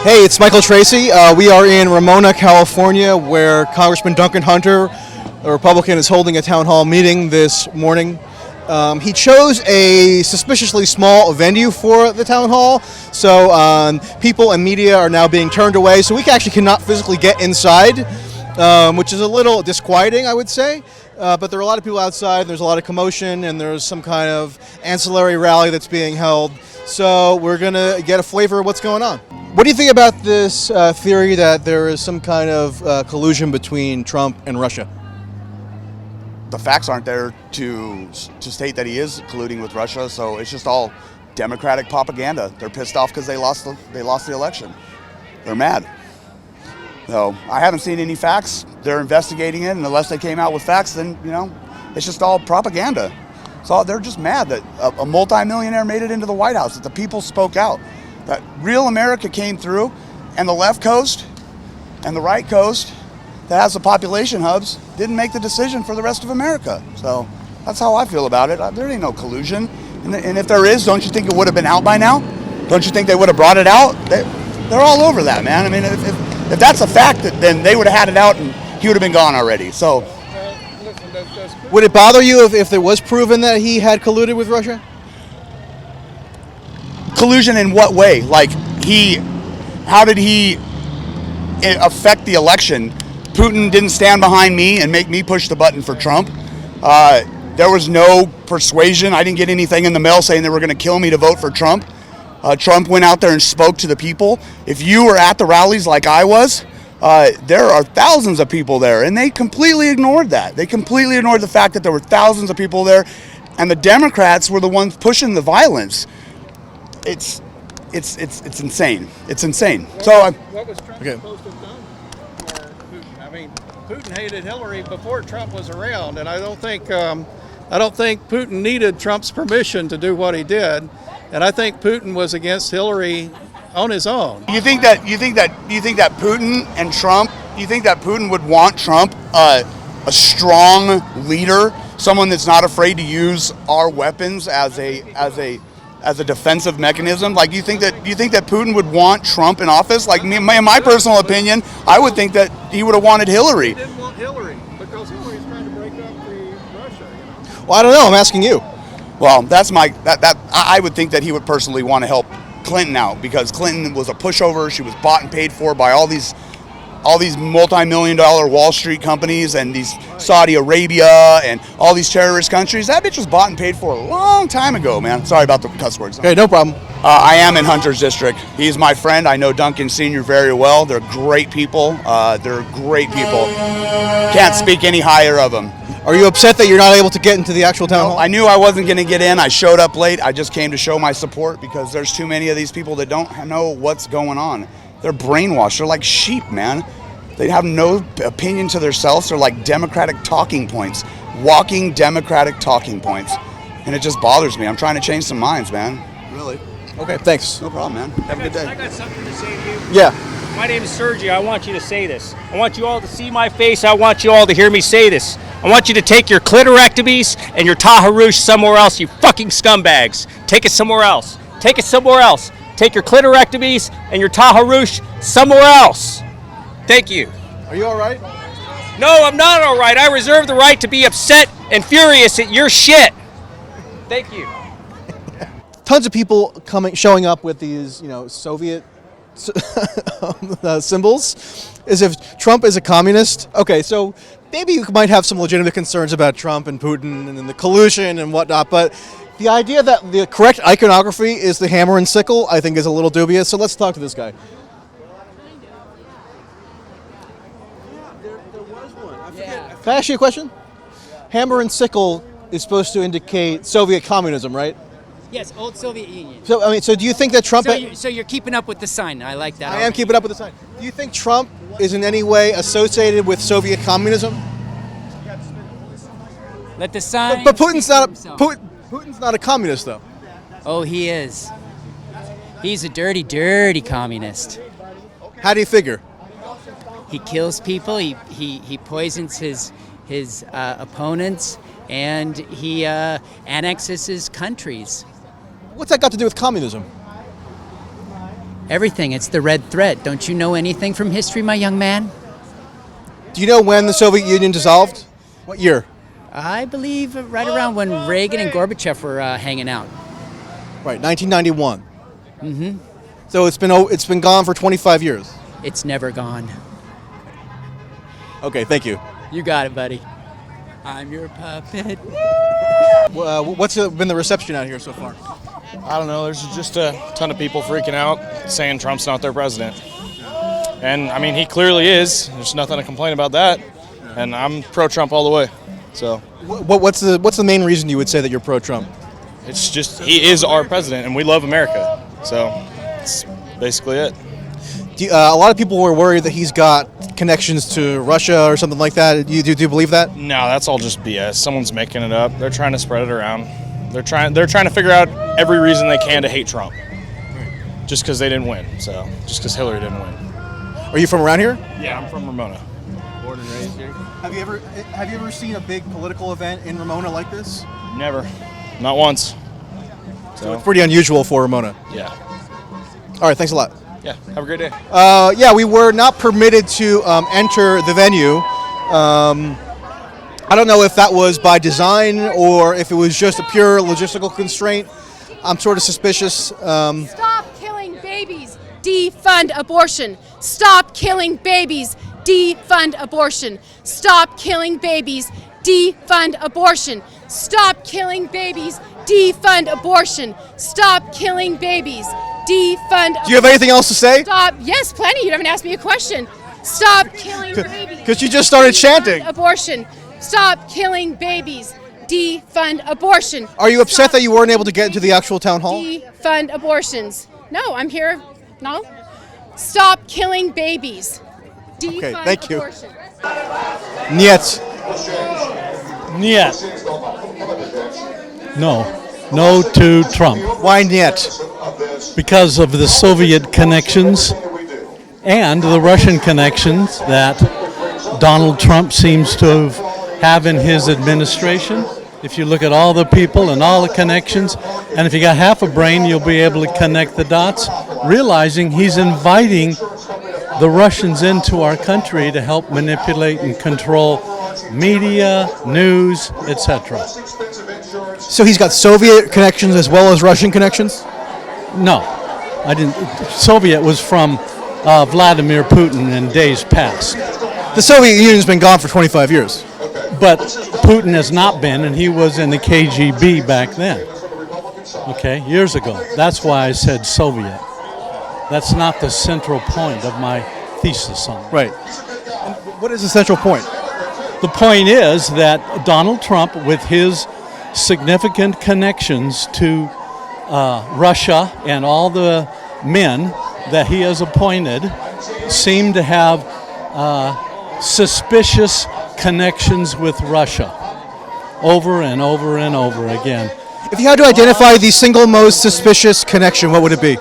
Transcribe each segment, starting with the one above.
Hey, it's Michael Tracey. We are in Ramona, California, where Congressman Duncan Hunter, a Republican, is holding a town hall meeting this morning. He chose a suspiciously small venue for the town hall, so people and media are now being turned away, so we actually cannot physically get inside, which is a little disquieting, I would say. But there are a lot of people outside, there's a lot of commotion, and there's some kind of ancillary rally that's being held. So we're going to get a flavor of what's going on. What do you think about this theory that there is some kind of collusion between Trump and Russia? The facts aren't there to state that he is colluding with Russia, so it's just all Democratic propaganda. They're pissed off because they lost the election. They're mad. So I haven't seen any facts. They're investigating it, and unless they came out with facts, then it's just all propaganda. So they're just mad that a multimillionaire made it into the White House, that the people spoke out, that real America came through, and the left coast and the right coast that has the population hubs didn't make the decision for the rest of America. So that's how I feel about it. There ain't no collusion. And if there is, don't you think it would have been out by now? Don't you think they would have brought it out? They're all over that, man. I mean, if that's a fact, then they would have had it out and he would have been gone already. So, would it bother you if there was proven that he had colluded with Russia? Collusion in what way? Like, how did he affect the election? Putin didn't stand behind me and make me push the button for Trump. There was no persuasion. I didn't get anything in the mail saying they were going to kill me to vote for Trump. Trump went out there and spoke to the people. If you were at the rallies like I was, there are thousands of people there, and they completely ignored that. They completely ignored the fact that there were thousands of people there, and the Democrats were the ones pushing the violence. It's insane. It's insane. What was Trump supposed to have done for Putin? I mean, Putin hated Hillary before Trump was around, and I don't think Putin needed Trump's permission to do what he did, and I think Putin was against Hillary on his own. You think that Putin and Trump? You think that Putin would want Trump a strong leader, someone that's not afraid to use our weapons as a defensive mechanism? Like, you think that Putin would want Trump in office? Like, in my personal opinion, I would think that he would have wanted Hillary. He didn't want Hillary because Hillary's trying to break up Russia. Well, I don't know. I'm asking you. Well, I would think that he would personally want to help Clinton out, because Clinton was a pushover. She was bought and paid for by all these multi-million-dollar Wall Street companies and these Saudi Arabia and all these terrorist countries. That bitch was bought and paid for a long time ago, man. Sorry about the cuss words. Okay, no problem. I am in Hunter's district. He's my friend. I know Duncan Sr. very well. They're great people. Can't speak any higher of them. Are you upset that you're not able to get into the actual town hall? I knew I wasn't going to get in. I showed up late. I just came to show my support because there's too many of these people that don't know what's going on. They're brainwashed. They're like sheep, man. They have no opinion to themselves. They're like Democratic talking points, walking Democratic talking points. And it just bothers me. I'm trying to change some minds, man. Really. Okay, thanks. No problem, man. Have a good day. I got something to say to you. Yeah. My name is Sergio. I want you to say this. I want you all to see my face. I want you all to hear me say this. I want you to take your clitorectomies and your taharouche somewhere else, you fucking scumbags. Take it somewhere else. Take it somewhere else. Take your clitorectomies and your taharouche somewhere else. Thank you. Are you all right? No, I'm not all right. I reserve the right to be upset and furious at your shit. Thank you. Tons of people showing up with these, Soviet symbols, as if Trump is a communist. Okay, so maybe you might have some legitimate concerns about Trump and Putin and the collusion and whatnot, but the idea that the correct iconography is the hammer and sickle, I think, is a little dubious. So let's talk to this guy. Can I ask you a question? Hammer and sickle is supposed to indicate Soviet communism, right? Yes, old Soviet Union. So do you think that Trump... So you're keeping up with the sign. I like that. I am keeping up with the sign. Do you think Trump is in any way associated with Soviet communism? Let the sign... But Putin's not a communist, though. Oh, he is. He's a dirty, dirty communist. How do you figure? He kills people. He poisons his opponents, and he annexes his countries. What's that got to do with communism? Everything. It's the red thread. Don't you know anything from history, my young man? Do you know when the Soviet Union dissolved? What year? I believe right around when Reagan and Gorbachev were hanging out. Right, 1991. Mm-hmm. So it's been gone for 25 years. It's never gone. Okay, thank you. You got it, buddy. I'm your puppet. What's been the reception out here so far? I don't know. There's just a ton of people freaking out, saying Trump's not their president. And, I mean, he clearly is. There's nothing to complain about that. And I'm pro-Trump all the way. So What's the main reason you would say that you're pro-Trump? it's just, he is our president, and we love America. So that's basically it. A lot of people were worried that he's got connections to Russia or something like that. Do you believe that? No, that's all just BS. Someone's making it up. They're trying to spread it around. They're trying to figure out every reason they can to hate Trump. Just because they didn't win. So just because Hillary didn't win. Are you from around here? Yeah, I'm from Ramona. Born and raised here. Have you ever seen a big political event in Ramona like this? Never. Not once. So it's pretty unusual for Ramona. Yeah. All right, thanks a lot. Yeah, have a great day. Yeah, we were not permitted to enter the venue. I don't know if that was by design or if it was just a pure logistical constraint. I'm sort of suspicious. Stop killing babies. Defund abortion. Stop killing babies. Defund abortion. Stop killing babies. Defund abortion. Stop killing babies. Defund abortion. Stop killing babies. Defund. Do you have anything else to say? Stop. Yes, plenty. You haven't asked me a question. Stop killing babies. Because you just started chanting. Abortion. Stop killing babies. Defund abortion. Are you upset that you weren't able to get into the actual town hall? Defund abortions. No, I'm here. No. Stop killing babies. Defund Okay, thank you. abortion. Niet. Niet. No to Trump. Why niet? Because of the Soviet connections and the Russian connections that Donald Trump seems to have in his administration. If you look at all the people and all the connections, and if you got half a brain, you'll be able to connect the dots, realizing he's inviting the Russians into our country to help manipulate and control media, news, etc. So he's got Soviet connections as well as Russian connections? No, I didn't. Soviet was from Vladimir Putin in days past. The Soviet Union's been gone for 25 years. But Putin has not been, and he was in the KGB back then. Okay, years ago. That's why I said Soviet. That's not the central point of my thesis on it. Right. And what is the central point? The point is that Donald Trump, with his significant connections to Russia and all the men that he has appointed, seem to have suspicious connections with Russia over and over and over again. If you had to identify the single most suspicious connection, what would it be?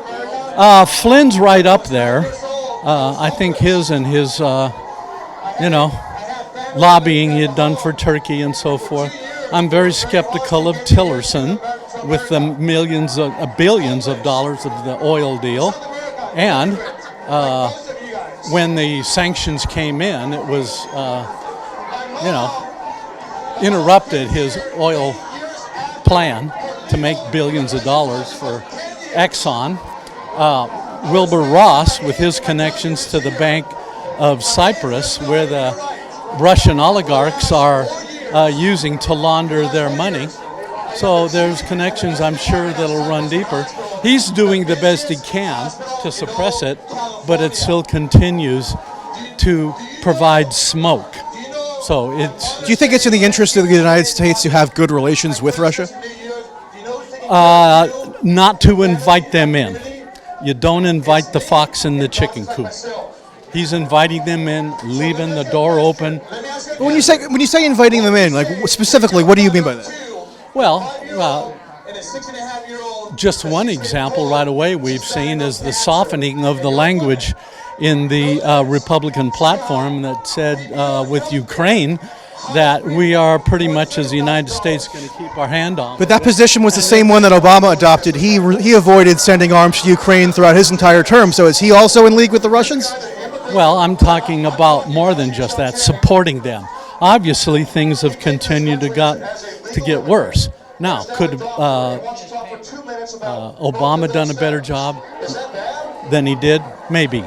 Flynn's right up there. I think his lobbying he had done for Turkey and so forth. I'm very skeptical of Tillerson with the billions of dollars of the oil deal. And when the sanctions came in, it was, interrupted his oil plan to make billions of dollars for Exxon. Wilbur Ross, with his connections to the Bank of Cyprus, where the Russian oligarchs are using to launder their money. So there's connections, I'm sure, that'll run deeper. He's doing the best he can to suppress it, but it still continues to provide smoke. So it's... Do you think it's in the interest of the United States to have good relations with Russia? Not to invite them in. You don't invite the fox in the chicken coop. He's inviting them in, leaving the door open. When you say inviting them in, like specifically, what do you mean by that? Well, Just one example right away we've seen is the softening of the language in the Republican platform that said with Ukraine that we are pretty much as the United States going to keep our hand on. But that position was the same one that Obama adopted. He avoided sending arms to Ukraine throughout his entire term. So is he also in league with the Russians? Well, I'm talking about more than just that, supporting them. Obviously, things have continued to get worse. Now, could Obama done a better job than he did? Maybe.